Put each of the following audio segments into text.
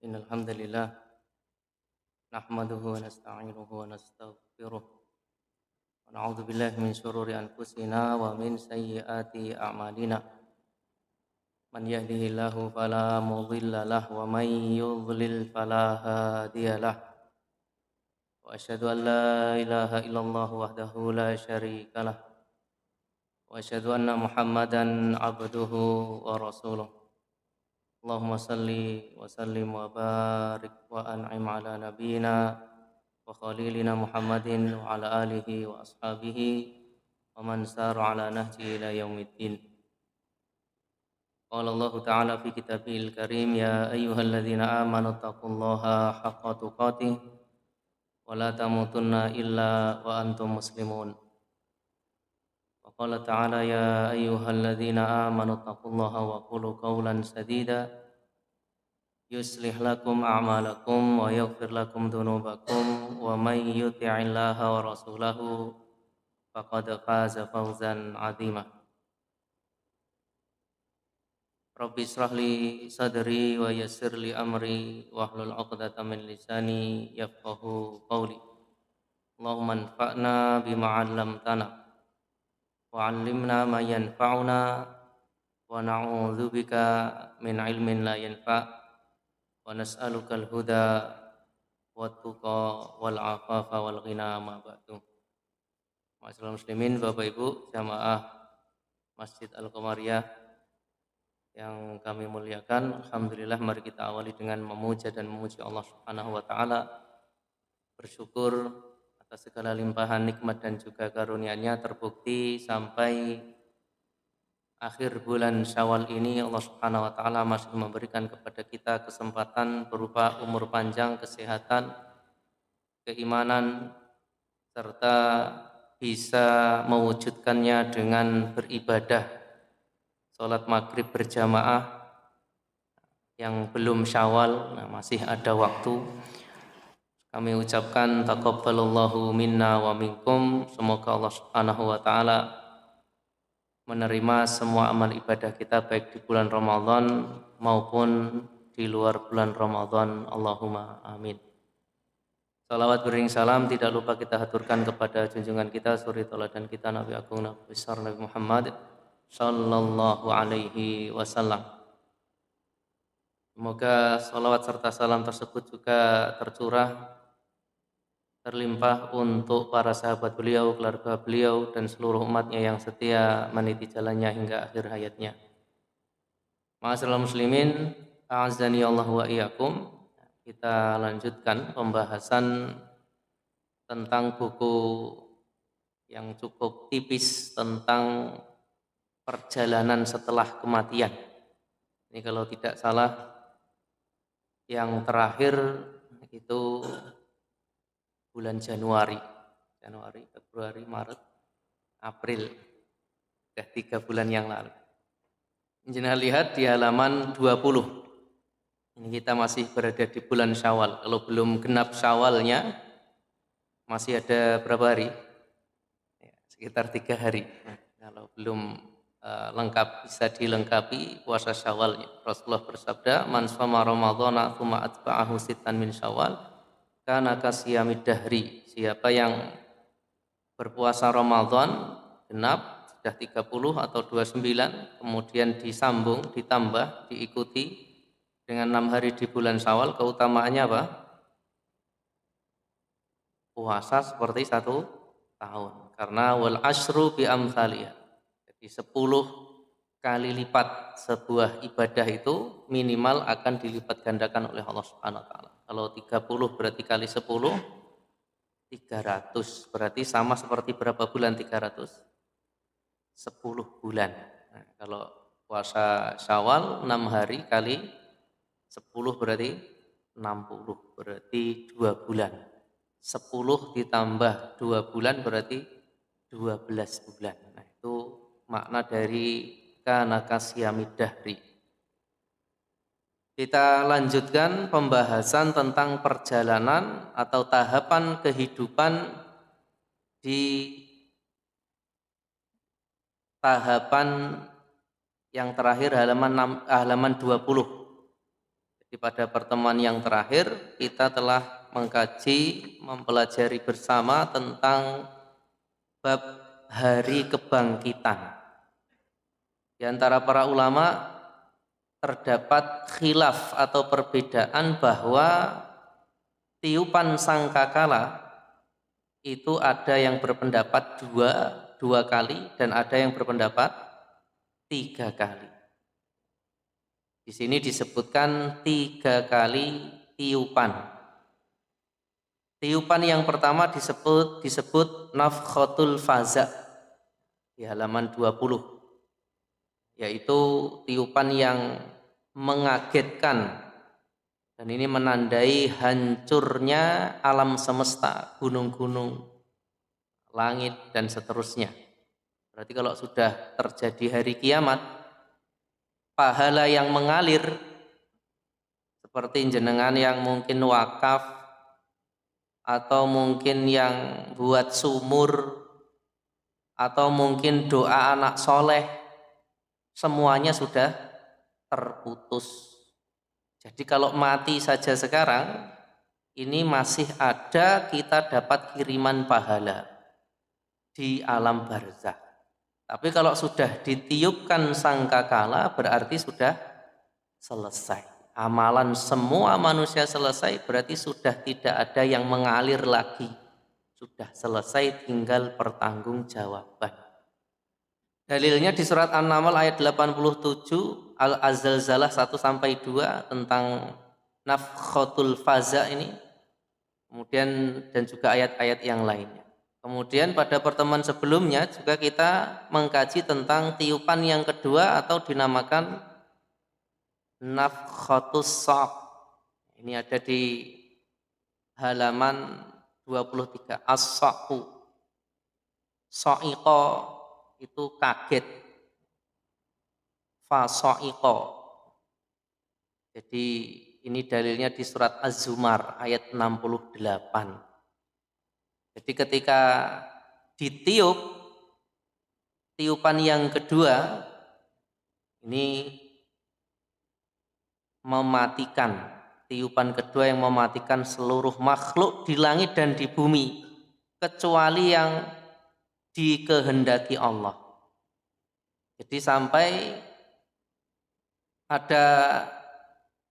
Innal hamdalillah nahmaduhu wa nasta'inuhu wa nastaghfiruh wa na'udzu billahi min shururi anfusina wa min sayyiati a'malina. Man yahdihillahu fala mudilla lahu wa man yudlil fala hadiyalah. Wa asyhadu an la ilaha illallah wahdahu la syarikalah wa asyhadu anna Muhammadan abduhu wa rasuluh. Allahumma salli wa sallim wa barik wa an'im ala nabiyyina wa khalilina Muhammadin wa ala alihi wa ashabihi wa man sara ala nahji ila yaumiddin. Qala Allah Ta'ala fi kitabihil karim ya ayyuhalladzina amanu taqullaha haqqa tuqatih wa la tamutunna illa wa antum muslimun. Wa qala ta'ala ya ayyuhalladzina amanu taqullaha wa qulu qawlan sadida yuslih lakum a'malakum wa yaghfir lakum dhunubakum wa may yuti'illaha wa rasulahu faqad faza fawzan 'azima. Rabbi israh li sadri wa yassir li amri wahlul 'uqdatam min lisani yafqahu qawli. Allahumma anfa'na bima 'allamtana wa 'allimna ma yanfa'una wa na'udzubika min 'ilmin la yanfa'. Wa nas'alukal huda wat tuqa wal afafa wal ghina ma ba'du. Ma'asyiral muslimin, Bapak Ibu jamaah Masjid Al-Qamariyah yang kami muliakan, alhamdulillah mari kita awali dengan memuja dan memuji Allah Subhanahu wa taala. Bersyukur atas segala limpahan nikmat dan juga karunia-Nya terbukti sampai akhir bulan Syawal ini Allah Subhanahu wa taala masih memberikan kepada kita kesempatan berupa umur panjang, kesehatan, keimanan serta bisa mewujudkannya dengan beribadah salat maghrib berjamaah yang belum Syawal, masih ada waktu. Kami ucapkan taqabbalallahu minna wa minkum. Semoga Allah Subhanahu wa taala menerima semua amal ibadah kita baik di bulan Ramadan maupun di luar bulan Ramadan. Allahumma amin. Salawat beriring salam tidak lupa kita haturkan kepada junjungan kita suri tauladan kita Nabi Agung Nabi besar Nabi Muhammad sallallahu alaihi wasallam. Semoga salawat serta salam tersebut juga tercurah terlimpah untuk para sahabat beliau, keluarga beliau, dan seluruh umatnya yang setia meniti jalannya hingga akhir hayatnya. Ma'asyiral muslimin, a'azzani Allah wa iyyakum. Kita lanjutkan pembahasan tentang buku yang cukup tipis tentang perjalanan setelah kematian. Ini kalau tidak salah yang terakhir itu bulan Januari, Februari, Maret, April. Sudah 3 bulan yang lalu. Jenengan lihat di halaman 20. Ini kita masih berada di bulan Syawal. Kalau belum genap Syawalnya, masih ada berapa hari? Ya, sekitar 3 hari. Kalau belum lengkap, bisa dilengkapi puasa Syawalnya. Rasulullah bersabda, "Man shoma Ramadhana tsumma atba'ahu sittan min Syawal, kana kasiyamid dahri." Siapa yang berpuasa Ramadan genap sudah 30 atau 29 kemudian disambung, ditambah, diikuti dengan 6 hari di bulan Syawal, keutamaannya apa? Puasa seperti 1 tahun. Karena wal asyru bi amsaliyah. Jadi 10 kali lipat sebuah ibadah itu minimal akan dilipat gandakan oleh Allah Subhanahu wa taala. Kalau 30 berarti kali 10 300, berarti sama seperti berapa bulan 300? 10 bulan. Nah, kalau puasa Syawal 6 hari kali 10 berarti 60, berarti 2 bulan. 10 ditambah 2 bulan berarti 12 bulan. Nah, itu makna dari kana kasiyamid dahri. Kita lanjutkan pembahasan tentang perjalanan atau tahapan kehidupan di tahapan yang terakhir halaman 20. Jadi pada pertemuan yang terakhir kita telah mempelajari bersama tentang bab hari kebangkitan. Di antara para ulama terdapat khilaf atau perbedaan bahwa tiupan sangkakala itu ada yang berpendapat dua kali dan ada yang berpendapat 3 kali. Di sini disebutkan 3 kali tiupan. Tiupan yang pertama disebut nafkhatul faza di halaman 20, yaitu tiupan yang mengagetkan dan ini menandai hancurnya alam semesta, gunung-gunung, langit dan seterusnya. Berarti kalau sudah terjadi hari kiamat, pahala yang mengalir seperti jenengan yang mungkin wakaf atau mungkin yang buat sumur atau mungkin doa anak soleh, semuanya sudah terputus. Jadi kalau mati saja sekarang, ini masih ada kita dapat kiriman pahala di alam barzakh. Tapi kalau sudah ditiupkan sangkakala berarti sudah selesai. Amalan semua manusia selesai berarti sudah tidak ada yang mengalir lagi. Sudah selesai, tinggal pertanggungjawaban. Dalilnya di surat An-Naml ayat 87, Al-Zalzalah 1-2 tentang nafkhatul faza ini. Kemudian dan juga ayat-ayat yang lainnya. Kemudian pada pertemuan sebelumnya juga kita mengkaji tentang tiupan yang kedua atau dinamakan nafkhatus saq. Ini ada di halaman 23. As-saqu. Sa'iqa itu kaget. Fasa'iqa. Jadi ini dalilnya di surat Az-Zumar ayat 68. Jadi ketika ditiup tiupan yang kedua ini mematikan, tiupan kedua yang mematikan seluruh makhluk di langit dan di bumi kecuali yang dikehendaki Allah. Jadi sampai ada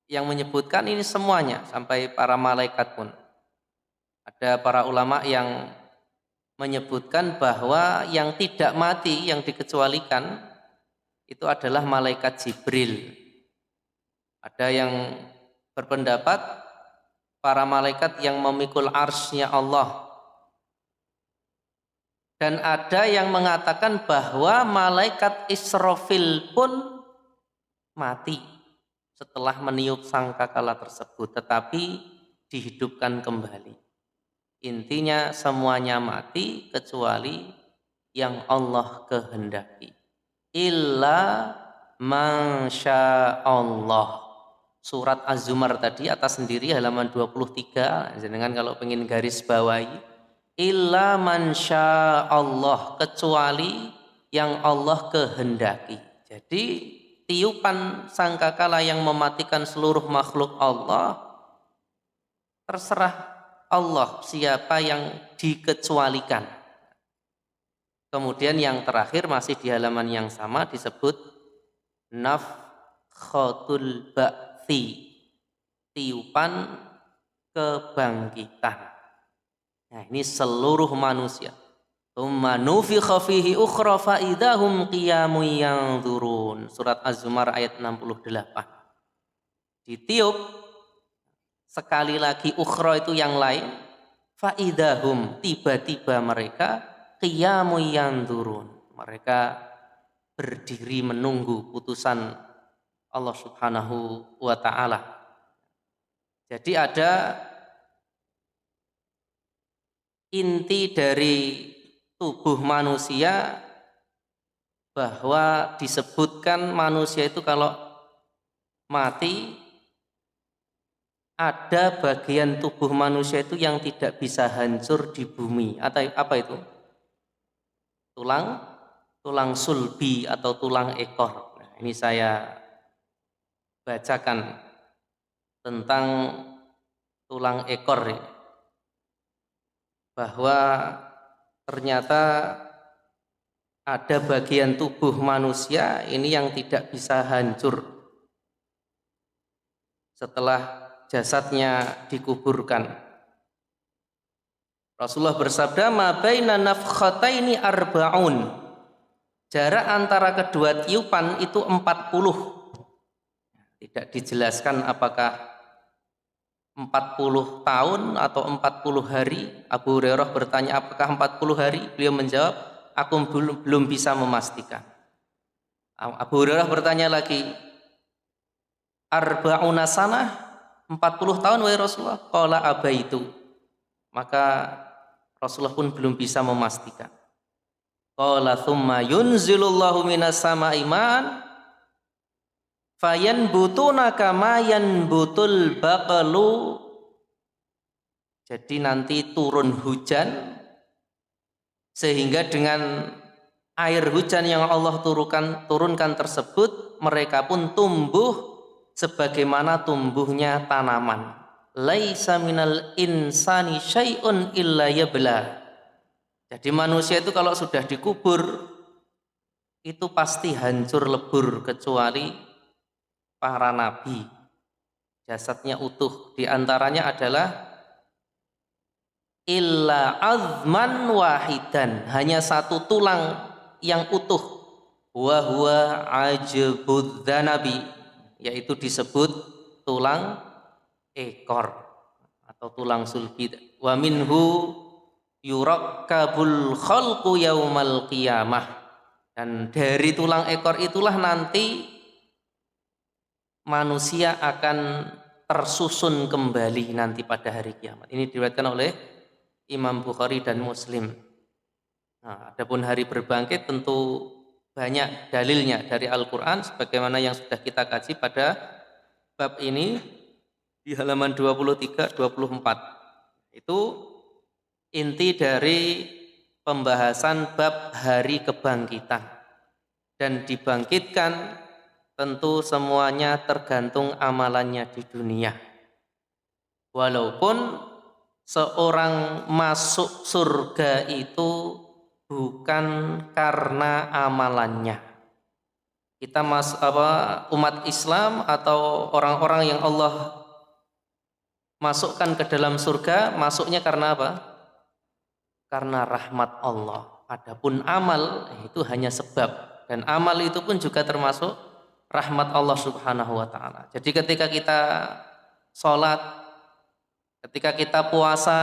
yang menyebutkan ini semuanya sampai para malaikat pun. Ada para ulama yang menyebutkan bahwa yang tidak mati, yang dikecualikan itu adalah malaikat Jibril. Ada yang berpendapat para malaikat yang memikul arsy-Nya Allah. Dan ada yang mengatakan bahwa malaikat Israfil pun mati setelah meniup sangkakala tersebut, tetapi dihidupkan kembali. Intinya semuanya mati kecuali yang Allah kehendaki. Illa masyaallah. Surat Az-Zumar tadi atas sendiri halaman 23. Jangan kalau pengen garis bawahi. Illa masyaallah, kecuali yang Allah kehendaki. Jadi tiupan sangkakala yang mematikan seluruh makhluk Allah terserah Allah siapa yang dikecualikan. Kemudian yang terakhir masih di halaman yang sama disebut nafkhatul ba'thi, tiupan kebangkitan. Nah, ini seluruh manusia. Tsumma nufikha fihi ukhra fa idahum qiyamun yanzurun. Surat Az-Zumar ayat 68. Ditiup sekali lagi, ukhra itu yang lain, faidahum, tiba-tiba mereka qiyamun yanzurun, mereka berdiri menunggu putusan Allah Subhanahu wa ta'ala. Jadi ada inti dari tubuh manusia bahwa disebutkan manusia itu kalau mati ada bagian tubuh manusia itu yang tidak bisa hancur di bumi. Atau apa itu? Tulang sulbi atau tulang ekor. Nah, ini saya bacakan tentang tulang ekor ini, bahwa ternyata ada bagian tubuh manusia ini yang tidak bisa hancur setelah jasadnya dikuburkan. Rasulullah bersabda, "Ma baina nafkhataini arba'un." Jarak antara kedua tiupan itu 40. Tidak dijelaskan apakah 40 tahun atau 40 hari. Abu Hurairah bertanya, apakah 40 hari? Beliau menjawab, aku belum bisa memastikan. Abu Hurairah bertanya lagi, arba'una sanah, 40 tahun wahai Rasulullah? Qala abaitu. Maka Rasulullah pun belum bisa memastikan. Qala thumma yunzilullahu minas sama'i ma'an fayanbutuna kama yanbutul baqalu. Jadi nanti turun hujan, sehingga dengan air hujan yang Allah turunkan tersebut, mereka pun tumbuh sebagaimana tumbuhnya tanaman. Laisa minal insani syai'un illa yabla. Jadi manusia itu kalau sudah dikubur itu pasti hancur lebur, kecuali para nabi, jasadnya utuh. Di antaranya adalah illa azman wahidan, hanya satu tulang yang utuh, wa huwa ajbud dzanabi, yaitu disebut tulang ekor atau tulang sulbi. Wa minhu yurakkabul khalqu yaumal qiyamah, dan dari tulang ekor itulah nanti manusia akan tersusun kembali nanti pada hari kiamat. Ini diriwayatkan oleh Imam Bukhari dan Muslim. Nah, adapun hari berbangkit tentu banyak dalilnya dari Al-Quran, sebagaimana yang sudah kita kaji pada bab ini di halaman 23-24. Itu inti dari pembahasan bab hari kebangkitan. Dan dibangkitkan tentu semuanya tergantung amalannya di dunia. Walaupun seorang masuk surga itu bukan karena amalannya. Kita umat Islam atau orang-orang yang Allah masukkan ke dalam surga, masuknya karena apa? Karena rahmat Allah. Adapun amal itu hanya sebab, dan amal itu pun juga termasuk rahmat Allah Subhanahu wa taala. Jadi ketika kita sholat, ketika kita puasa,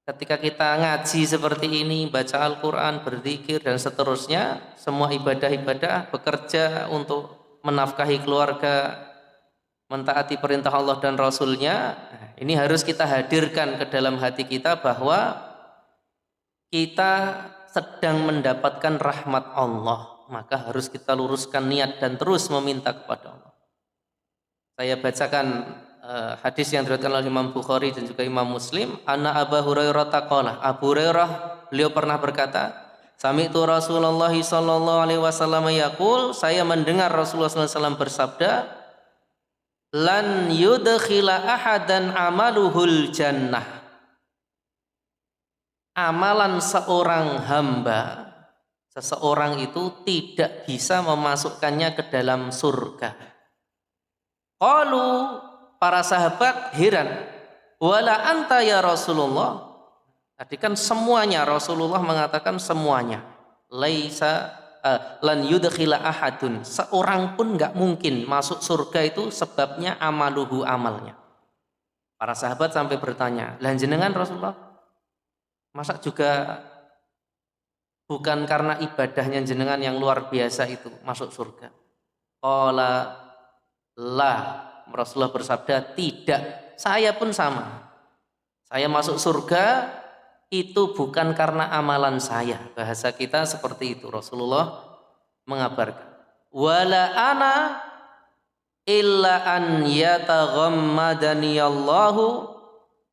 ketika kita ngaji seperti ini, baca Al-Quran, berzikir dan seterusnya, semua ibadah-ibadah, bekerja untuk menafkahi keluarga, mentaati perintah Allah dan Rasulnya, ini harus kita hadirkan ke dalam hati kita bahwa kita sedang mendapatkan rahmat Allah, maka harus kita luruskan niat dan terus meminta kepada Allah. Saya bacakan hadis yang diriwayatkan oleh Imam Bukhari dan juga Imam Muslim. Anna Abu Hurairah taqala, Abu Hurairah beliau pernah berkata, sami'tu Rasulullah sallallahu alaihi wasallam yaqul, saya mendengar Rasulullah sallallahu alaihi wasallam bersabda, lan yudkhila ahadan amaluhul jannah. Amalan seorang hamba, seseorang itu tidak bisa memasukkannya ke dalam surga. Qalu, para sahabat heran, wala anta ya Rasulullah. Tadi kan semuanya, Rasulullah mengatakan semuanya. Laisa lan yudkhila ahadun, seorang pun nggak mungkin masuk surga itu sebabnya amaluhu, amalnya. Para sahabat sampai bertanya, lan jenengan Rasulullah, masa juga bukan karena ibadahnya jenengan yang luar biasa itu masuk surga? Qala la, Rasulullah bersabda, tidak, saya pun sama. Saya masuk surga itu bukan karena amalan saya. Bahasa kita seperti itu. Rasulullah mengabarkan, wala ana illa an yataghammadani Allahu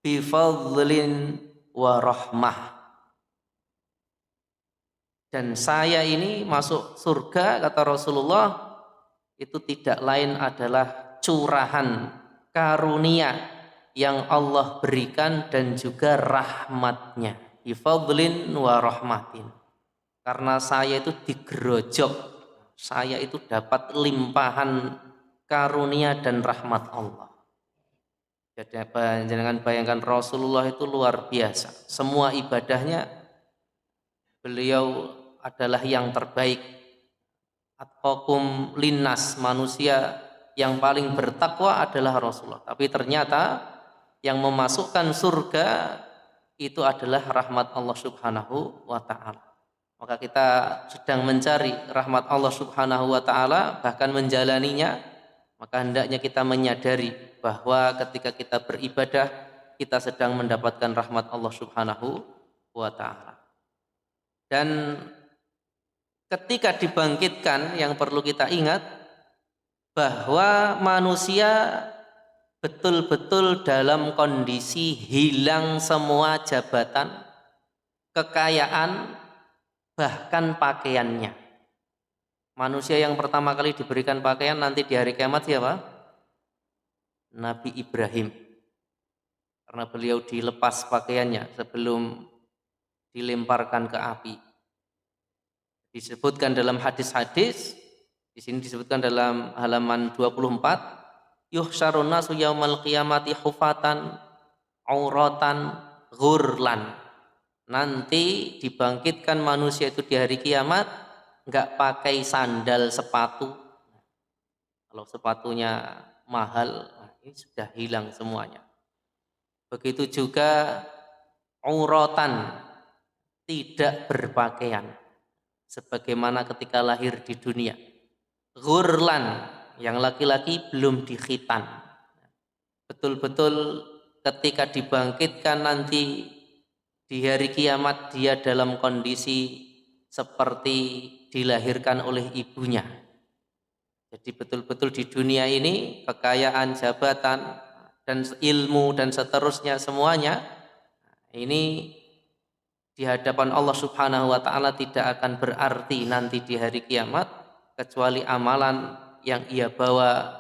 bifadlin wa rahmah. Dan saya ini masuk surga, kata Rasulullah, itu tidak lain adalah curahan karunia yang Allah berikan dan juga rahmatnya. Bifadlin wa rahmatin. Karena saya itu digerojok, saya itu dapat limpahan karunia dan rahmat Allah. Jadi jangan bayangkan Rasulullah itu luar biasa. Semua ibadahnya beliau adalah yang terbaik. Atqakum linnas, manusia yang paling bertakwa adalah Rasulullah. Tapi ternyata yang memasukkan surga itu adalah rahmat Allah Subhanahu wa ta'ala. Maka kita sedang mencari rahmat Allah Subhanahu wa ta'ala, bahkan menjalaninya, maka hendaknya kita menyadari bahwa ketika kita beribadah, kita sedang mendapatkan rahmat Allah Subhanahu wa ta'ala. Dan ketika dibangkitkan, yang perlu kita ingat bahwa manusia betul-betul dalam kondisi hilang semua jabatan, kekayaan, bahkan pakaiannya. Manusia yang pertama kali diberikan pakaian nanti di hari kiamat siapa? Nabi Ibrahim. Karena beliau dilepas pakaiannya sebelum dilemparkan ke api. Disebutkan dalam hadis-hadis, di sini disebutkan dalam halaman 24, yuhsyarun nasu yaumal qiyamati hufatan auratan ghurlan. Nanti dibangkitkan manusia itu di hari kiamat enggak pakai sandal sepatu. Kalau sepatunya mahal, ini sudah hilang semuanya. Begitu juga auratan, tidak berpakaian sebagaimana ketika lahir di dunia. Ghurlan, yang laki-laki belum dikhitan. Betul-betul ketika dibangkitkan nanti di hari kiamat dia dalam kondisi seperti dilahirkan oleh ibunya. Jadi betul-betul di dunia ini kekayaan, jabatan, dan ilmu dan seterusnya semuanya ini di hadapan Allah Subhanahu wa ta'ala tidak akan berarti nanti di hari kiamat kecuali amalan yang ia bawa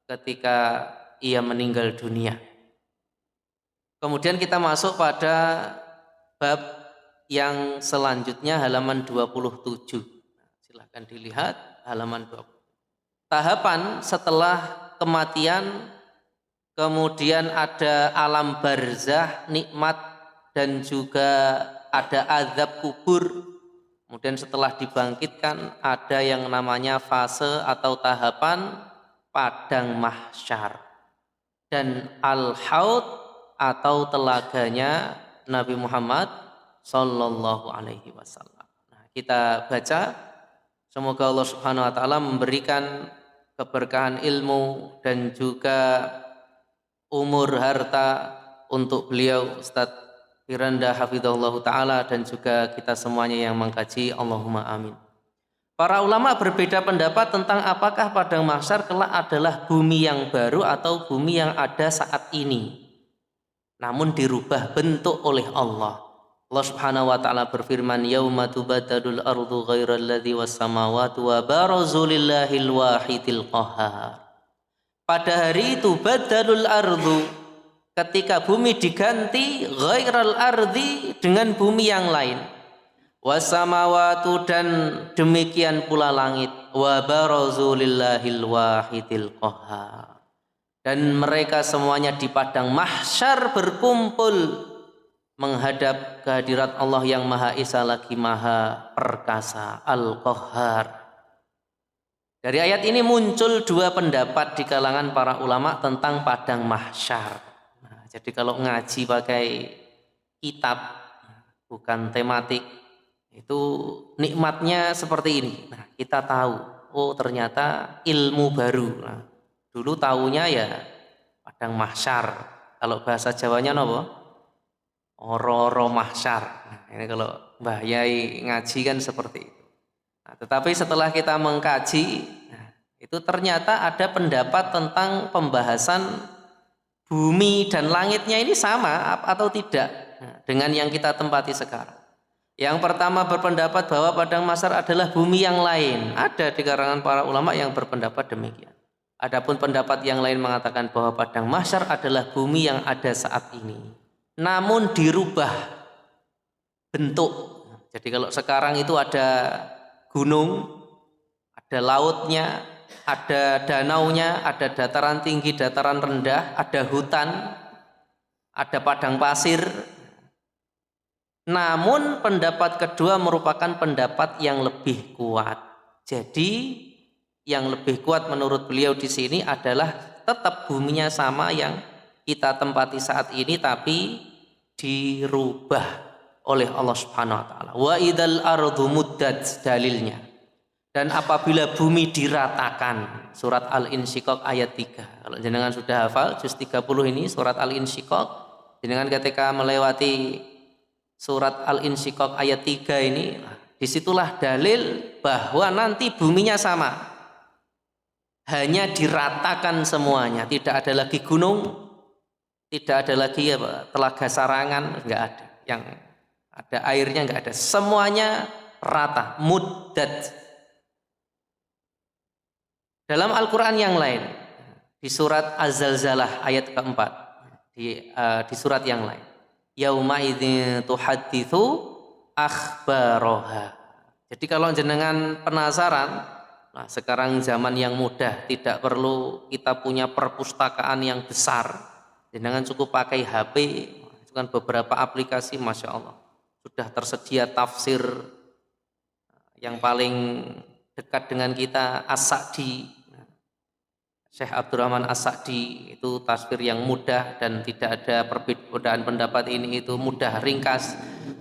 ketika ia meninggal dunia. Kemudian kita masuk pada bab yang selanjutnya halaman 27. Silahkan dilihat halaman 20. Tahapan setelah kematian, kemudian ada alam barzah, nikmat, dan juga ada azab kubur. Kemudian setelah dibangkitkan ada yang namanya fase atau tahapan padang mahsyar dan al-haud atau telaganya Nabi Muhammad sallallahu alaihi wasallam. Nah, kita baca, semoga Allah Subhanahu wa taala memberikan keberkahan ilmu dan juga umur harta untuk beliau Ustadz Firanda hafizahullah ta'ala dan juga kita semuanya yang mengkaji. Allahumma amin. Para ulama berbeda pendapat tentang apakah padang mahsyar kelak adalah bumi yang baru atau bumi yang ada saat ini, namun dirubah bentuk oleh Allah. Allah Subhanahu wa ta'ala berfirman, yauma tubadalul ardu ghairal ladzi was samawati wa barazu lillahil wahidil qahhar. Pada hari itu badalul ardu, ketika bumi diganti, ghairal ardi, dengan bumi yang lain, wasamawatu, dan demikian pula langit, wa barazu lillahil wahidil qahhar, dan mereka semuanya di padang mahsyar berkumpul menghadap kehadirat Allah yang Maha Esa lagi Maha Perkasa, Al-Qahhar. Dari ayat ini muncul dua pendapat di kalangan para ulama tentang padang mahsyar. Jadi kalau ngaji pakai kitab bukan tematik itu nikmatnya seperti ini. Nah, kita tahu, oh ternyata ilmu baru. Nah, dulu tahunya ya padang mahsyar. Kalau bahasa Jawanya apa? Oro-oro mahsyar. Nah, ini kalau Mbah Yai ngaji kan seperti itu. Nah, tetapi setelah kita mengkaji, nah, itu ternyata ada pendapat tentang pembahasan bumi dan langitnya ini sama atau tidak dengan yang kita tempati sekarang. Yang pertama berpendapat bahwa padang mahsyar adalah bumi yang lain. Ada di kalangan para ulama yang berpendapat demikian. Adapun pendapat yang lain mengatakan bahwa padang mahsyar adalah bumi yang ada saat ini, namun dirubah bentuk. Jadi kalau sekarang itu ada gunung, ada lautnya, ada danaunya, ada dataran tinggi, dataran rendah, ada hutan, ada padang pasir. Namun pendapat kedua merupakan pendapat yang lebih kuat. Jadi yang lebih kuat menurut beliau di sini adalah tetap buminya sama yang kita tempati saat ini, tapi dirubah oleh Allah Subhanahu wa taala. Wa idzal ardu muddat, dalilnya. Dan apabila bumi diratakan, surat Al-Insyiqaq ayat 3. Kalau jenengan sudah hafal juz 30 ini surat Al-Insyiqaq, jenengan ketika melewati surat Al-Insyiqaq ayat 3 ini, disitulah dalil bahwa nanti buminya sama. Hanya diratakan semuanya, tidak ada lagi gunung, tidak ada lagi telaga sarangan, enggak ada. Yang ada airnya enggak ada. Semuanya rata, muddat. Dalam Al-Qur'an yang lain, di surat Az-Zalzalah ayat keempat, di surat yang lain, yauma idzin tuhadditsu akhbaroha. Jadi kalau jenengan penasaran, nah, sekarang zaman yang mudah, tidak perlu kita punya perpustakaan yang besar. Jangan cukup pakai HP, itu kan beberapa aplikasi, Masya Allah. Sudah tersedia tafsir yang paling dekat dengan kita, As-Sa'di. Syekh Abdurrahman As-Sa'di, itu tafsir yang mudah dan tidak ada perbedaan pendapat ini, itu mudah, ringkas.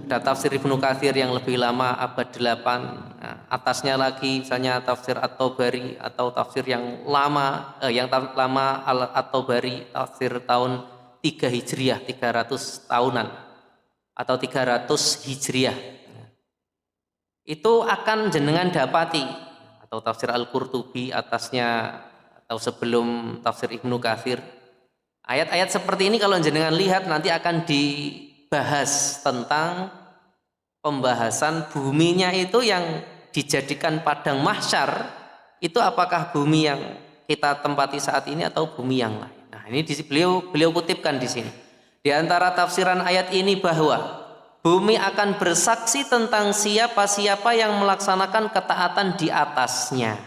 Ada tafsir Ibnu Katsir yang lebih lama, abad 8. Nah, atasnya lagi misalnya tafsir At-Tabari atau tafsir yang lama At-Tabari, tafsir tahun 3 Hijriah, 300 tahunan atau 300 Hijriah. Itu akan jenengan dapati, atau tafsir Al-Qurtubi atasnya atau sebelum tafsir Ibnu Katsir. Ayat-ayat seperti ini kalau jenengan lihat nanti akan dibahas tentang pembahasan buminya itu yang dijadikan padang mahsyar, itu apakah bumi yang kita tempati saat ini atau bumi yang lain. Nah, ini beliau kutipkan di sini. Di antara tafsiran ayat ini bahwa bumi akan bersaksi tentang siapa-siapa yang melaksanakan ketaatan di atasnya.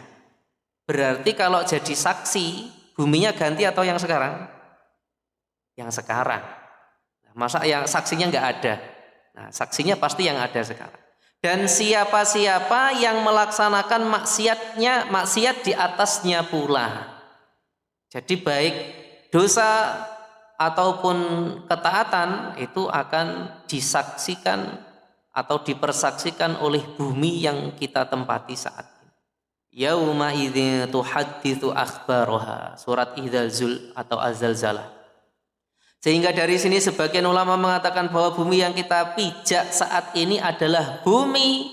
Berarti kalau jadi saksi, buminya ganti atau yang sekarang? Yang sekarang. Masa yang saksinya nggak ada? Nah, saksinya pasti yang ada sekarang. Dan siapa-siapa yang melaksanakan maksiat di atasnya pula. Jadi baik dosa ataupun ketaatan itu akan disaksikan atau dipersaksikan oleh bumi yang kita tempati saat ini. Yauma idzin tuhadditsu akhbaroha, surat Idzal atau Az-Zalzalah. Sehingga dari sini sebagian ulama mengatakan bahwa bumi yang kita pijak saat ini adalah bumi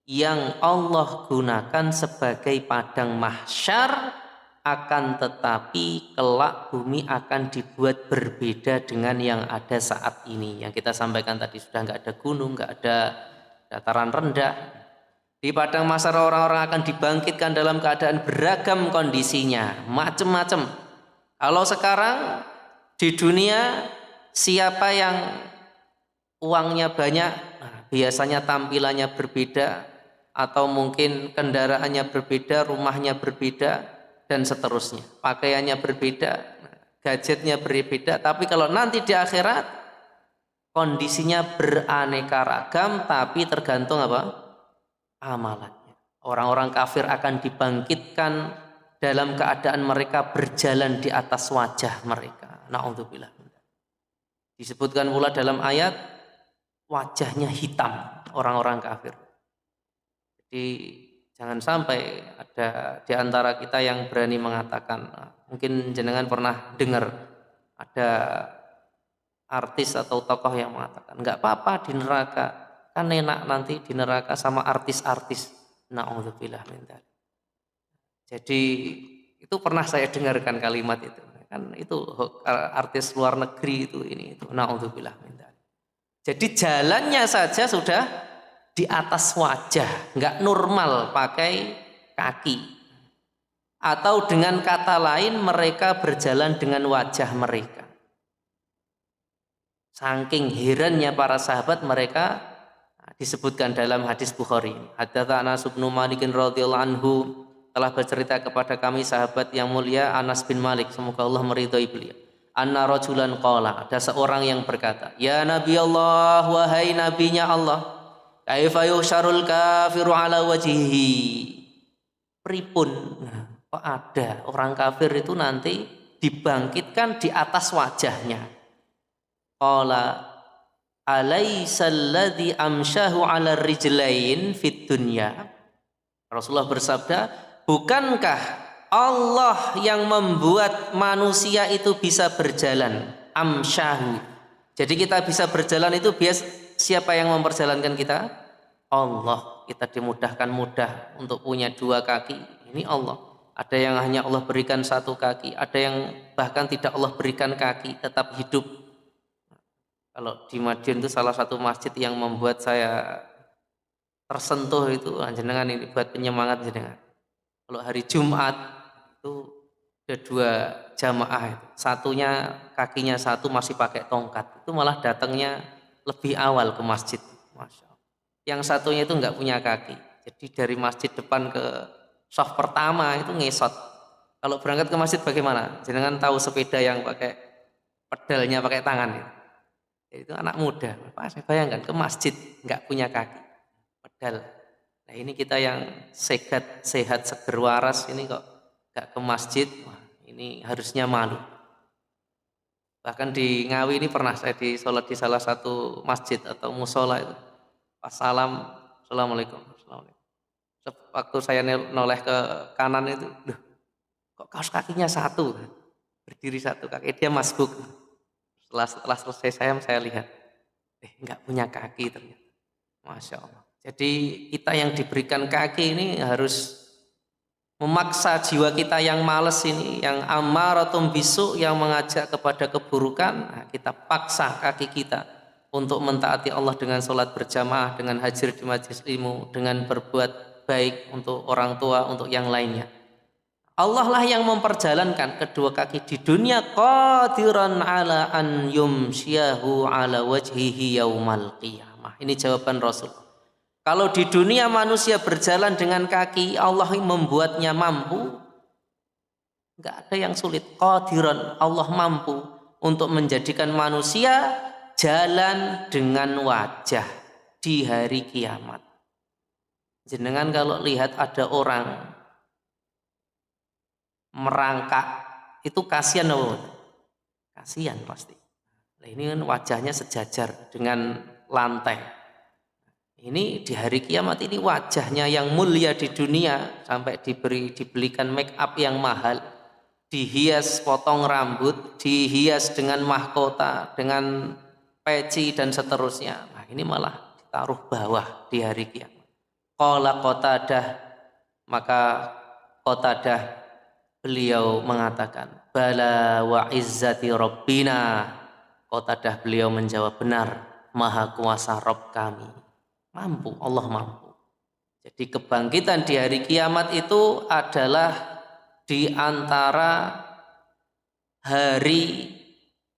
yang Allah gunakan sebagai padang mahsyar, akan tetapi kelak bumi akan dibuat berbeda dengan yang ada saat ini. Yang kita sampaikan tadi, sudah nggak ada gunung, nggak ada dataran rendah. Di padang mahsyar orang-orang akan dibangkitkan dalam keadaan beragam kondisinya, macam-macam. Kalau sekarang di dunia, siapa yang uangnya banyak, biasanya tampilannya berbeda, atau mungkin kendaraannya berbeda, rumahnya berbeda, dan seterusnya. Pakaiannya berbeda, gadgetnya berbeda. Tapi kalau nanti di akhirat, kondisinya beraneka ragam, tapi tergantung apa? Amalannya. Orang-orang kafir akan dibangkitkan dalam keadaan mereka berjalan di atas wajah mereka. Na'udzubillah. Disebutkan pula dalam ayat, wajahnya hitam orang-orang kafir. Jadi jangan sampai ada di antara kita yang berani mengatakan, mungkin jenengan pernah dengar ada artis atau tokoh yang mengatakan, enggak apa-apa di neraka, kan enak nanti di neraka sama artis-artis. Na'udzubillah min dzalik. Jadi itu pernah saya dengarkan kalimat itu. Kan itu artis luar negeri itu na'udzubillah min dzalik. Jadi jalannya saja sudah di atas wajah, nggak normal pakai kaki. Atau dengan kata lain mereka berjalan dengan wajah mereka. Saking herannya para sahabat mereka, disebutkan dalam hadis Bukhari. Haddatsana Anas bin Malik radhiyallahu anhu, telah bercerita kepada kami sahabat yang mulia Anas bin Malik, semoga Allah meridhai beliau. Anna rajulan qala, ada seorang yang berkata, ya Nabi Allah, wahai nabinya Allah, kaifa yusyarul kafiru ala wajhihi. Pripun, kok ada orang kafir itu nanti dibangkitkan di atas wajahnya. Qala alaisal ladzi amsyahu 'ala rijlain fid dunya. Rasulullah bersabda, bukankah Allah yang membuat manusia itu bisa berjalan? Amsyahu. Jadi kita bisa berjalan itu siapa yang memperjalankan kita? Allah. Kita dimudahkan mudah untuk punya 2 kaki. Ini Allah. Ada yang hanya Allah berikan 1 kaki, ada yang bahkan tidak Allah berikan kaki, tetap hidup. Kalau di Madiun itu salah satu masjid yang membuat saya tersentuh itu jenengan, ini buat penyemangat jenengan. Kalau hari Jumat itu ada 2 jamaah itu. Satunya kakinya 1 masih pakai tongkat. Itu malah datangnya lebih awal ke masjid. Masya Allah. Yang satunya itu nggak punya kaki. Jadi dari masjid depan ke shaf pertama itu ngesot. Kalau berangkat ke masjid bagaimana? Jenengan tahu sepeda yang pakai pedalnya pakai tangan ya? Itu anak muda, saya bayangkan ke masjid nggak punya kaki, pedal. Nah ini kita yang sehat seger waras ini kok nggak ke masjid, wah, ini harusnya malu. Bahkan di Ngawi ini pernah saya sholat di salah satu masjid atau musola itu, pas salam, assalamualaikum. Waktu saya noleh ke kanan itu, kok kaos kakinya 1, berdiri 1 kaki, dia masbuk. Setelah selesai saya lihat, nggak punya kaki ternyata. Masya Allah. Jadi kita yang diberikan kaki ini harus memaksa jiwa kita yang males ini, yang amaratum bisu, yang mengajak kepada keburukan. Nah, kita paksa kaki kita untuk mentaati Allah dengan sholat berjamaah, dengan hadir di majelis ilmu, dengan berbuat baik untuk orang tua, untuk yang lainnya. Allah lah yang memperjalankan kedua kaki di dunia, qadiran ala an yumsyahu ala wajhihi yaumal qiyamah. Ini jawaban Rasul. Kalau di dunia manusia berjalan dengan kaki, Allah membuatnya mampu. Enggak ada yang sulit. Qadiran, Allah mampu untuk menjadikan manusia jalan dengan wajah di hari kiamat. Jenengan kalau lihat ada orang merangkak, itu kasihan loh, kasihan pasti. Nah, ini kan wajahnya sejajar dengan lantai. Ini di hari kiamat ini wajahnya yang mulia di dunia sampai dibelikan make up yang mahal, dihias potong rambut, dihias dengan mahkota, dengan peci dan seterusnya. Nah ini malah ditaruh bawah di hari kiamat. Qala Qatadah, maka Qatadah beliau mengatakan, bala wa izzati rabbina. Qatadah beliau menjawab, benar, maha kuasa Rabb kami. Mampu, Allah mampu. Jadi kebangkitan di hari kiamat itu adalah di antara hari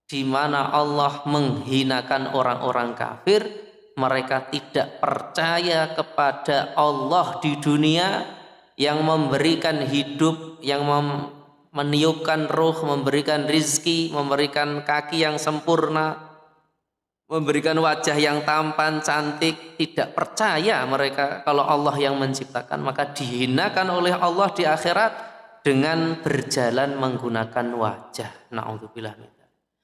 di mana Allah menghinakan orang-orang kafir. Mereka tidak percaya kepada Allah di dunia yang memberikan hidup, yang meniupkan ruh, memberikan rizki, memberikan kaki yang sempurna, memberikan wajah yang tampan, cantik. Tidak percaya mereka kalau Allah yang menciptakan, maka dihinakan oleh Allah di akhirat dengan berjalan menggunakan wajah. Na'udzubillah min dzalik.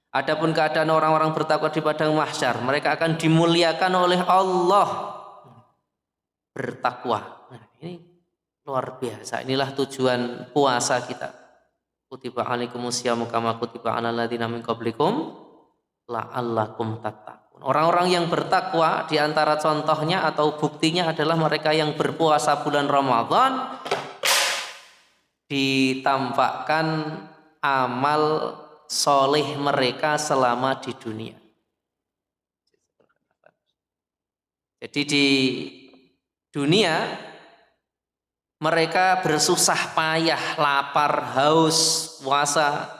Adapun keadaan orang-orang bertakwa di padang mahsyar, mereka akan dimuliakan oleh Allah. Bertakwa. Nah, ini luar biasa. Inilah tujuan puasa kita. Kutiba alaikumusyamu kama kutiba alal ladzina min qablikum la'allakum tattaqun. Orang-orang yang bertakwa di antara contohnya atau buktinya adalah mereka yang berpuasa bulan Ramadan, ditampakkan amal soleh mereka selama di dunia. Jadi di dunia Mereka bersusah payah, lapar, haus, puasa.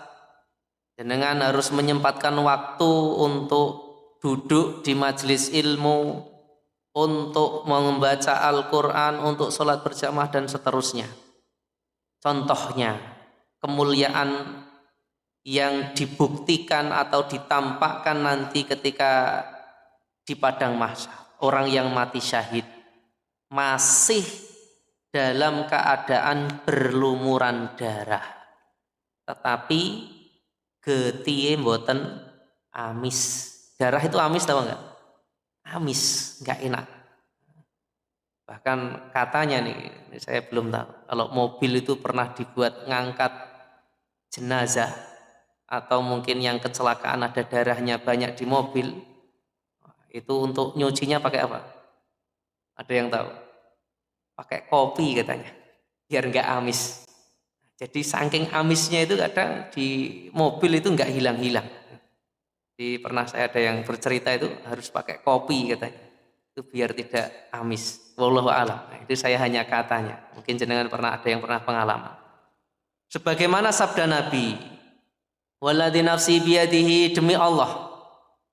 Jenengan harus menyempatkan waktu untuk duduk di majelis ilmu, untuk membaca Al-Quran, untuk sholat berjamaah dan seterusnya. Contohnya, kemuliaan yang dibuktikan atau ditampakkan nanti ketika di padang mahsyar. Orang yang mati syahid masih dalam keadaan berlumuran darah, tetapi getihe mboten amis. Darah itu amis tahu enggak? Amis, enggak enak. Bahkan katanya nih, saya belum tahu, kalau mobil itu pernah dibuat ngangkat jenazah atau mungkin yang kecelakaan ada darahnya banyak di mobil, itu untuk nyucinya pakai apa? Ada yang tahu? Pakai kopi katanya, biar enggak amis. Jadi saking amisnya itu kadang di mobil itu enggak hilang-hilang. Di pernah saya ada yang bercerita itu harus pakai kopi katanya, itu biar tidak amis. Wallahu a'lam. Itu saya hanya katanya. Mungkin jenengan pernah ada yang pernah pengalaman. Sebagaimana sabda Nabi, "Walladzi nafsi biyadihi," demi Allah,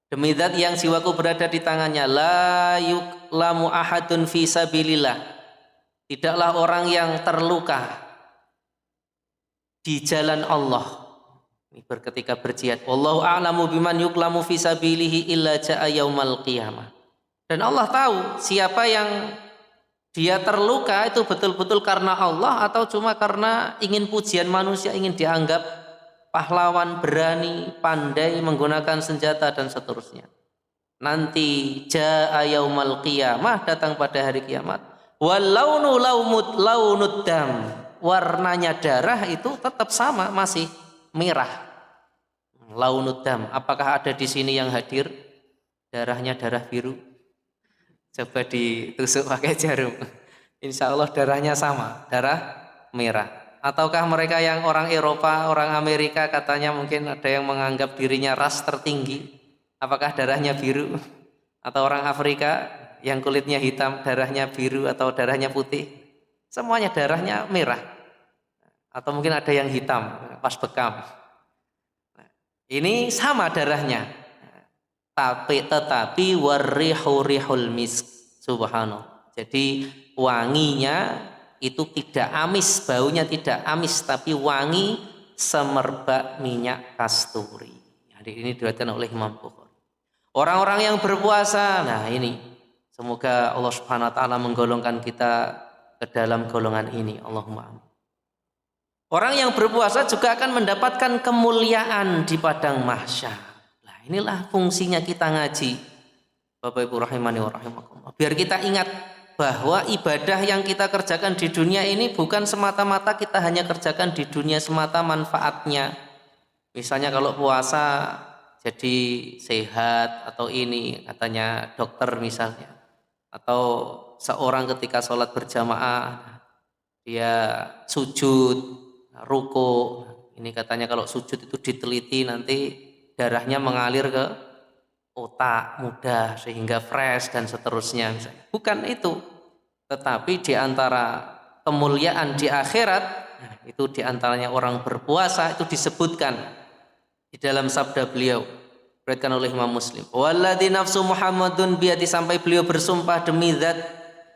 demi zat yang jiwaku berada di tangannya, la yuklamu ahadun fi sabilillah. Tidaklah orang yang terluka di jalan Allah ketika berjihad. Wallahu a'lamu biman yuklamu fi sabilihi illa ja'a yaumal qiyamah. Dan Allah tahu siapa yang dia terluka itu betul-betul karena Allah atau cuma karena ingin pujian manusia, ingin dianggap pahlawan, berani, pandai menggunakan senjata dan seterusnya. Nanti ja'a yaumal qiyamah, datang pada hari kiamat. Walaunu launud dam, warnanya darah itu tetap sama, masih merah. Launud dam, apakah ada di sini yang hadir darahnya darah biru? Coba ditusuk pakai jarum. Insya Allah darahnya sama, darah merah. Ataukah mereka yang orang Eropa, orang Amerika katanya mungkin ada yang menganggap dirinya ras tertinggi, apakah darahnya biru? Atau orang Afrika yang kulitnya hitam darahnya biru atau darahnya putih? Semuanya darahnya merah. Atau mungkin ada yang hitam pas bekam. Ini sama darahnya, tetapi warrihu rihul misk, subhanallah. Jadi wanginya itu tidak amis, baunya tidak amis, tapi wangi semerbak minyak kasturi. Jadi ini diriwayatkan oleh Imam Bukhari. Orang-orang yang berpuasa, nah ini semoga Allah Subhanahu wa taala menggolongkan kita ke dalam golongan ini. Allahumma amin. Orang yang berpuasa juga akan mendapatkan kemuliaan di padang mahsyar. Nah, inilah fungsinya kita ngaji. Bapak Ibu rahimani wa rahimakumullah. Biar kita ingat bahwa ibadah yang kita kerjakan di dunia ini bukan semata-mata kita hanya kerjakan di dunia semata manfaatnya. Misalnya kalau puasa jadi sehat atau ini katanya dokter misalnya. Atau seorang ketika sholat berjamaah dia sujud ruku, ini katanya kalau sujud itu diteliti nanti darahnya mengalir ke otak mudah sehingga fresh dan seterusnya misalnya. Bukan itu, tetapi di antara kemuliaan di akhirat, nah, itu di antaranya orang berpuasa itu disebutkan di dalam sabda beliau diriwayatkan oleh Imam Muslim. Walladzi nafsu Muhammadun biyadi, sampai beliau bersumpah demi zat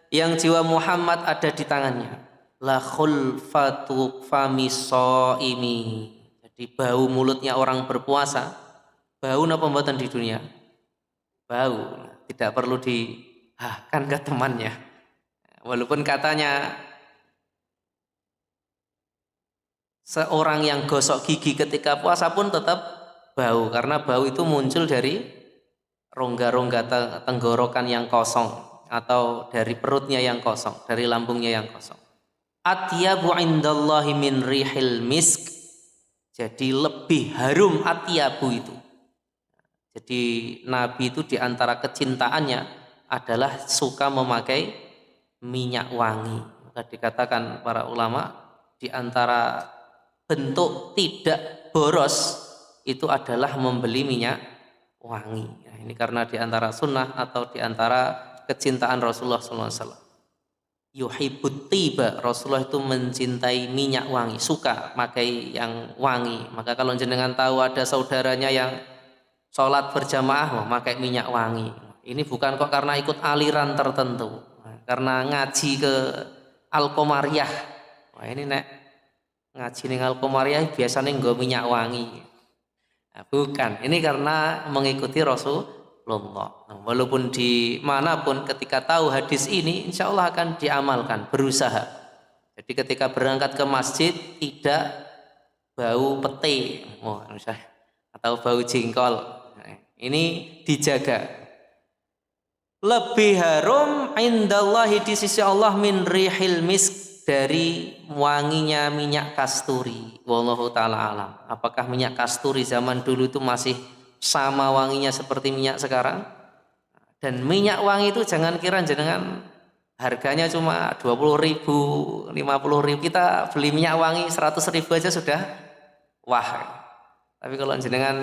yang jiwa Muhammad ada di tangannya. La khulfatu fami shaimi. Jadi bau mulutnya orang berpuasa, bau napa mboten di dunia? Bau, tidak perlu dihahkan ke temannya. Walaupun katanya seorang yang gosok gigi ketika puasa pun tetap bau, karena bau itu muncul dari rongga-rongga tenggorokan yang kosong atau dari perutnya yang kosong, dari lambungnya yang kosong. Atyabu indallahi min rihil misk. Jadi lebih harum atyabu itu. Jadi Nabi itu diantara kecintaannya adalah suka memakai minyak wangi. Maka dikatakan para ulama diantara bentuk tidak boros itu adalah membeli minyak wangi. Nah, ini karena diantara sunnah atau diantara kecintaan Rasulullah SAW. yuhibbut tiba, Rasulullah itu mencintai minyak wangi, suka pakai yang wangi. Maka kalau jenengan tahu ada saudaranya yang sholat berjamaah pakai minyak wangi, ini bukan kok karena ikut aliran tertentu, karena ngaji ke Al-Qomariyah. Wah ini nek ngaji ning Al-Qomariyah biasanya nggak minyak wangi. Nah, bukan, ini karena mengikuti Rasulullah. Nah, walaupun di manapun ketika tahu hadis ini, insya Allah akan diamalkan, berusaha. Jadi ketika berangkat ke masjid tidak bau pete, atau bau jengkol. Nah, ini dijaga. Lebih harum indallahi di sisi Allah min rihil misk, dari wanginya minyak kasturi. Wallahu ta'ala alam. Apakah minyak kasturi zaman dulu itu masih sama wanginya seperti minyak sekarang? Dan minyak wangi itu jangan kira jenengan harganya cuma 20.000, 50.000. Kita beli minyak wangi 100.000 aja sudah wah. Tapi kalau jenengan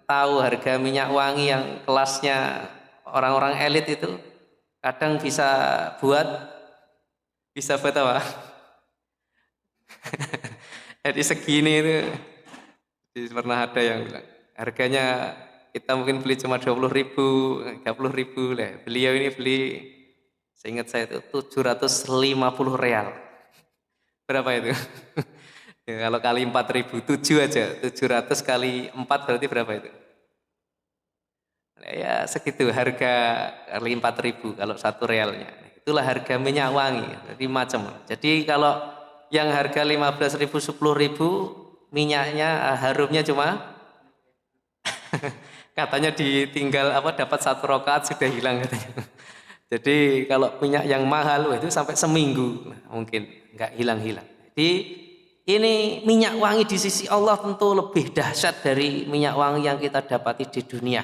tahu harga minyak wangi yang kelasnya orang-orang elit itu, kadang bisa buat apa? Jadi segini itu pernah ada yang bilang harganya kita mungkin beli cuma 20.000, 30.000 lah. Beliau ini beli, seingat saya itu 750 real. Berapa itu? Ya, kalau kali 4.000, 7 aja. 700 kali 4 berarti berapa itu? Ya segitu harga kali 4.000 kalau 1 realnya. Itulah harga minyak wangi. Jadi macam. Jadi kalau yang harga 15.000, 10.000 minyaknya harumnya cuma katanya ditinggal dapat 1 rakaat sudah hilang katanya. Jadi kalau minyak yang mahal itu sampai seminggu mungkin nggak hilang-hilang. Jadi ini minyak wangi di sisi Allah tentu lebih dahsyat dari minyak wangi yang kita dapati di dunia.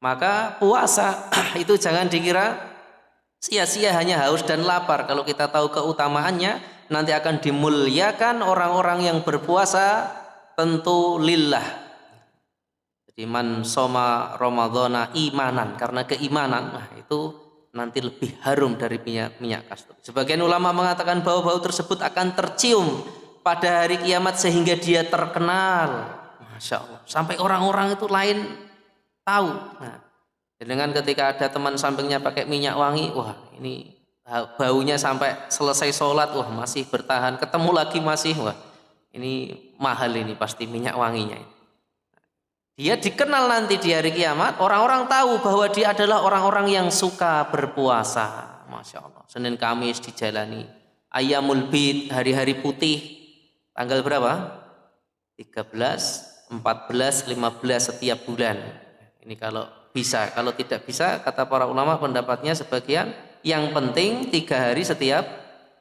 Maka puasa itu jangan dikira sia-sia hanya haus dan lapar. Kalau kita tahu keutamaannya, nanti akan dimuliakan orang-orang yang berpuasa tentu lillah. Jadi man soma ramadhana imanan, karena keimanan, itu nanti lebih harum dari minyak kasturi. Sebagian ulama mengatakan bau-bau tersebut akan tercium pada hari kiamat sehingga dia terkenal. Masya Allah. Sampai orang-orang itu lain tahu. Nah, dengan ketika ada teman sampingnya pakai minyak wangi, wah ini baunya sampai selesai sholat, wah masih bertahan, ketemu lagi masih, wah ini mahal ini pasti minyak wanginya. Dia dikenal nanti di hari kiamat, orang-orang tahu bahwa dia adalah orang-orang yang suka berpuasa. Masya Allah. Senin Kamis dijalani, Ayyamul Bid, hari-hari putih, tanggal berapa? 13, 14, 15 setiap bulan. Ini kalau bisa, kalau tidak bisa kata para ulama pendapatnya sebagian, yang penting 3 hari setiap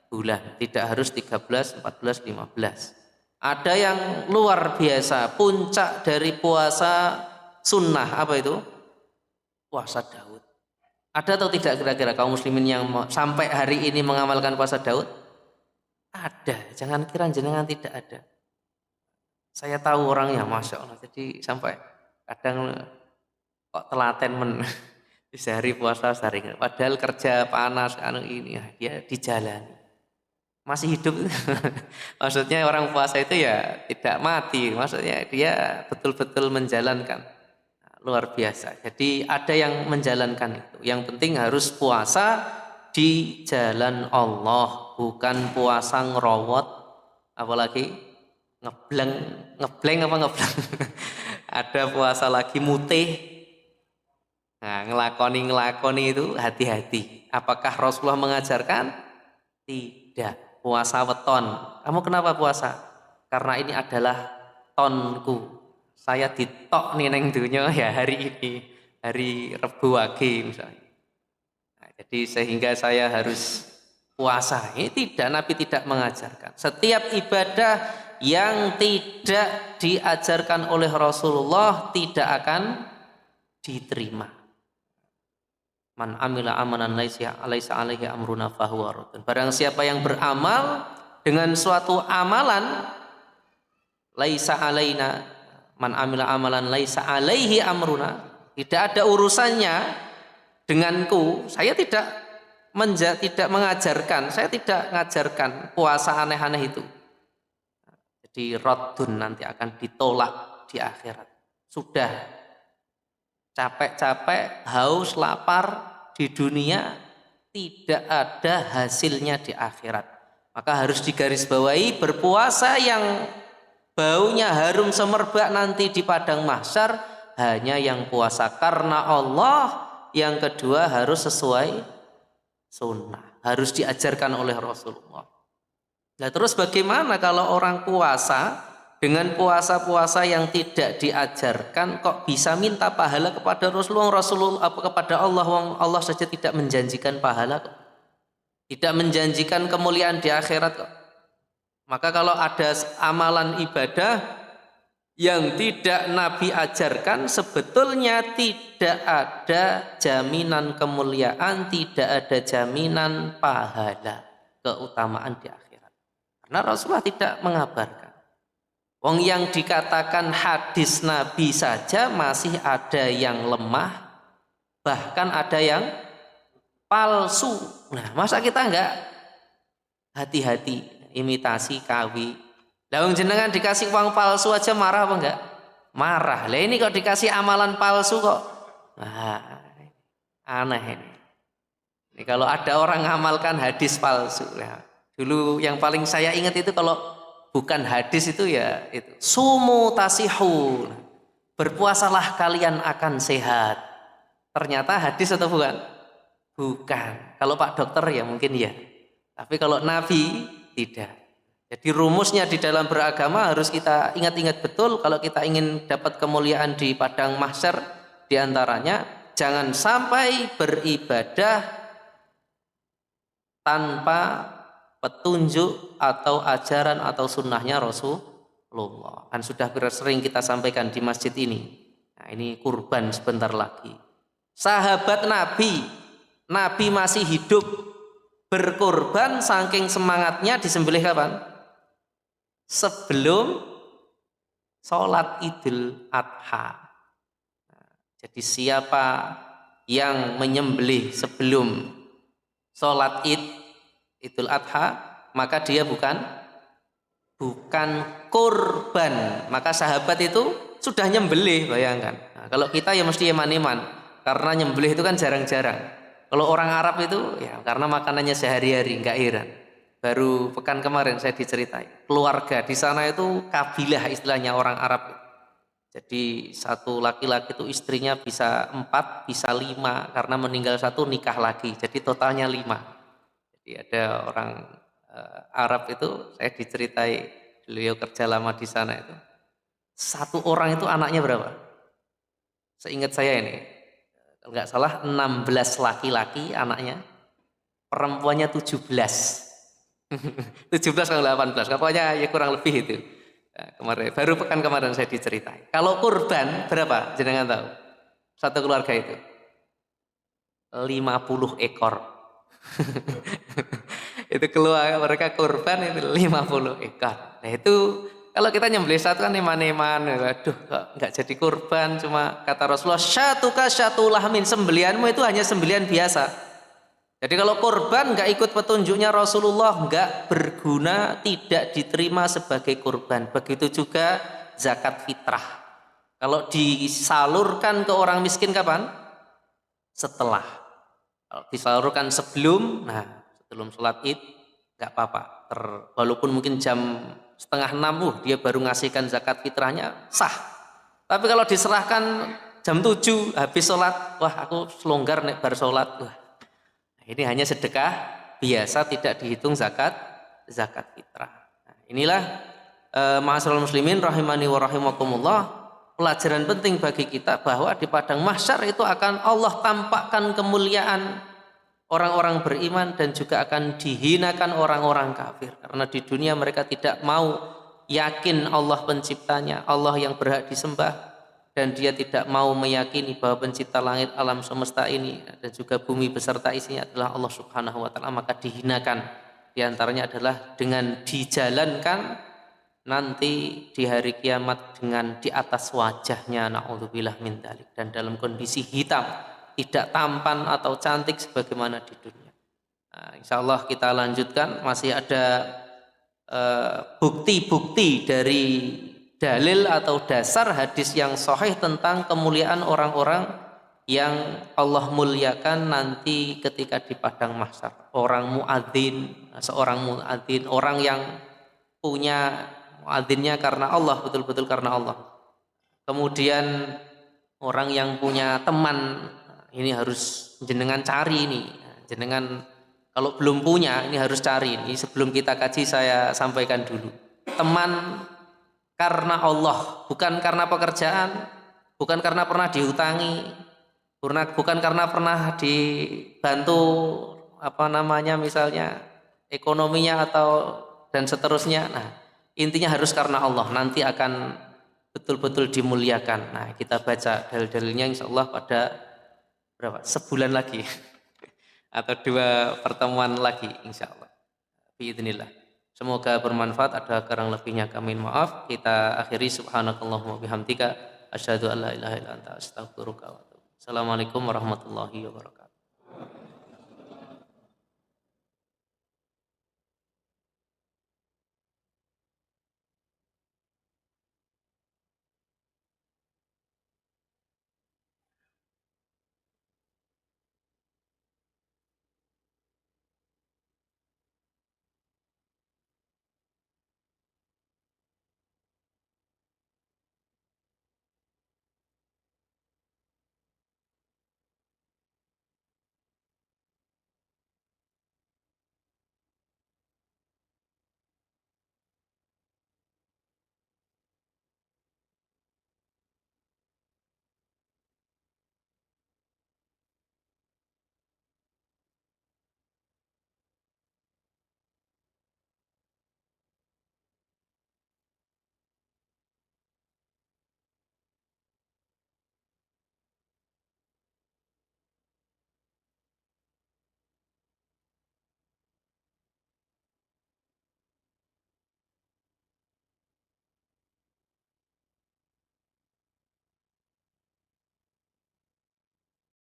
bulan, tidak harus 13, 14, 15. Ada yang luar biasa, puncak dari puasa sunnah, apa itu? Puasa Daud. Ada atau tidak kira-kira kaum muslimin yang sampai hari ini mengamalkan puasa Daud? Ada, jangan kira jenengan tidak ada. Saya tahu orangnya, Masya Allah, jadi sampai kadang kok telaten di sehari puasa sehari, padahal kerja panas ini dia dijalani masih hidup. Maksudnya orang puasa itu ya tidak mati, maksudnya dia betul-betul menjalankan. Luar biasa. Jadi ada yang menjalankan itu. Yang penting harus puasa di jalan Allah, bukan puasa ngerowot, apalagi ngebleng. Ada puasa lagi mutih. Nah, ngelakoni itu hati-hati. Apakah Rasulullah mengajarkan? Tidak. Puasa weton. Kamu kenapa puasa? Karena ini adalah tonku. Saya ditok nih neng dunya ya hari ini. Hari Rebu Wage misalnya. Nah, jadi sehingga saya harus puasa. Ini tidak, Nabi tidak mengajarkan. Setiap ibadah yang tidak diajarkan oleh Rasulullah tidak akan diterima. Man amila amalan laisa alaihi amruna fahuwa raddun. Barang siapa yang beramal dengan suatu amalan laisa alaina, man amila amalan laisa alaihi amruna, tidak ada urusannya denganku, saya tidak tidak mengajarkan, saya tidak mengajarkan puasa aneh-aneh itu. Jadi raddun, nanti akan ditolak di akhirat. Sudah capek-capek, haus, lapar di dunia, tidak ada hasilnya di akhirat. Maka harus digarisbawahi, berpuasa yang baunya harum semerbak nanti di padang mahsyar hanya yang puasa karena Allah. Yang kedua harus sesuai sunnah, harus diajarkan oleh Rasulullah. Nah terus bagaimana kalau orang puasa dengan puasa-puasa yang tidak diajarkan kok bisa minta pahala kepada Rasulullah apa kepada Allah? Allah saja tidak menjanjikan pahala kok. Tidak menjanjikan kemuliaan di akhirat kok. Maka kalau ada amalan ibadah yang tidak Nabi ajarkan, sebetulnya tidak ada jaminan kemuliaan, tidak ada jaminan pahala, keutamaan di akhirat. Karena Rasulullah tidak mengabarkan. Wong yang dikatakan hadis Nabi saja masih ada yang lemah, bahkan ada yang palsu. Nah, masa kita enggak hati-hati imitasi kawi? Lawang jenengan dikasih uang palsu aja marah apa enggak? Marah. Lah ini kok dikasih amalan palsu kok? Nah, aneh ini. Ini kalau ada orang ngamalkan hadis palsu. Nah, dulu yang paling saya ingat itu kalau bukan hadis itu ya itu. Sumu tasihu. Berpuasalah kalian akan sehat. Ternyata hadis atau bukan? Bukan. Kalau Pak Dokter ya mungkin ya. Tapi kalau Nabi tidak. Jadi rumusnya di dalam beragama harus kita ingat-ingat betul kalau kita ingin dapat kemuliaan di padang mahsyar, diantaranya jangan sampai beribadah tanpa petunjuk atau ajaran atau sunnahnya Rasulullah. Kan sudah sering kita sampaikan di masjid ini. Nah ini kurban sebentar lagi. Sahabat Nabi masih hidup, berkorban saking semangatnya disembelih kapan? Sebelum sholat Idul Adha. Jadi siapa yang menyembelih sebelum sholat Idul Adha, maka dia bukan korban. Maka sahabat itu sudah nyembelih, bayangkan. Nah, kalau kita ya mesti eman-eman, karena nyembelih itu kan jarang-jarang. Kalau orang Arab itu ya karena makanannya sehari-hari, nggak heran. Baru pekan kemarin saya diceritain, keluarga di sana itu kabilah istilahnya orang Arab. Jadi satu laki-laki itu istrinya bisa 4, bisa 5 karena meninggal satu nikah lagi. Jadi totalnya 5. Jadi ada orang Arab itu saya diceritai, beliau kerja lama di sana itu. Satu orang itu anaknya berapa? Seingat saya ini, kalau nggak salah 16 laki-laki anaknya, perempuannya 17. 17 kalau 18, pokoknya ya kurang lebih itu. Nah, baru pekan kemarin saya diceritain. Kalau kurban berapa? Jenengan tahu? Satu keluarga itu 50 ekor. Itu keluar mereka kurban itu 50 ekor. Nah itu kalau kita nyembelih satu kan eman-eman, waduh kok nggak jadi kurban, cuma kata Rasulullah syatuka syatulahmin, sembelianmu itu hanya sembelian biasa. Jadi kalau kurban nggak ikut petunjuknya Rasulullah nggak berguna, tidak diterima sebagai kurban. Begitu juga zakat fitrah. Kalau disalurkan ke orang miskin kapan? Setelah. Kalau disalurkan sebelum, nah sebelum sholat id nggak apa-apa. Walaupun mungkin jam 5:30 dia baru ngasihkan zakat fitrahnya sah. Tapi kalau diserahkan jam 7 habis sholat, wah aku selonggar nek bar sholat, wah. Ini hanya sedekah biasa, tidak dihitung zakat fitrah. Nah, inilah ma'asyiral muslimin rahimani wa rahimakumullah, pelajaran penting bagi kita bahwa di padang mahsyar itu akan Allah tampakkan kemuliaan orang-orang beriman dan juga akan dihinakan orang-orang kafir. Karena di dunia mereka tidak mau yakin Allah penciptanya, Allah yang berhak disembah. Dan dia tidak mau meyakini bahwa pencipta langit alam semesta ini dan juga bumi beserta isinya adalah Allah Subhanahu wa taala, maka dihinakan. Di antaranya adalah dengan dijalankan nanti di hari kiamat dengan di atas wajahnya naudzubillah min dzalik, dan dalam kondisi hitam, tidak tampan atau cantik sebagaimana di dunia. Insyaallah kita lanjutkan, masih ada bukti-bukti dari dalil atau dasar hadis yang sahih tentang kemuliaan orang-orang yang Allah muliakan nanti ketika di padang mahsyar. Orang muadzin, seorang muadzin, orang yang punya muadzinnya karena Allah, betul-betul karena Allah. Kemudian orang yang punya teman, ini harus jenengan cari ini. Jenengan kalau belum punya ini harus cari. Ini sebelum kita kaji saya sampaikan dulu. Teman karena Allah, bukan karena pekerjaan, bukan karena pernah dihutangi, bukan karena pernah dibantu misalnya ekonominya atau dan seterusnya. Nah, intinya harus karena Allah, nanti akan betul-betul dimuliakan. Nah, kita baca dalil-dalilnya insyaallah pada sebulan lagi atau 2 pertemuan lagi insyaallah. Biidznillah. Semoga bermanfaat, ada kurang lebihnya kami maaf. Kita akhiri subhanakallahumma bihamdika asyhadu an la ilaha illa anta astaghfiruka wa atubu. Assalamualaikum warahmatullahi wabarakatuh.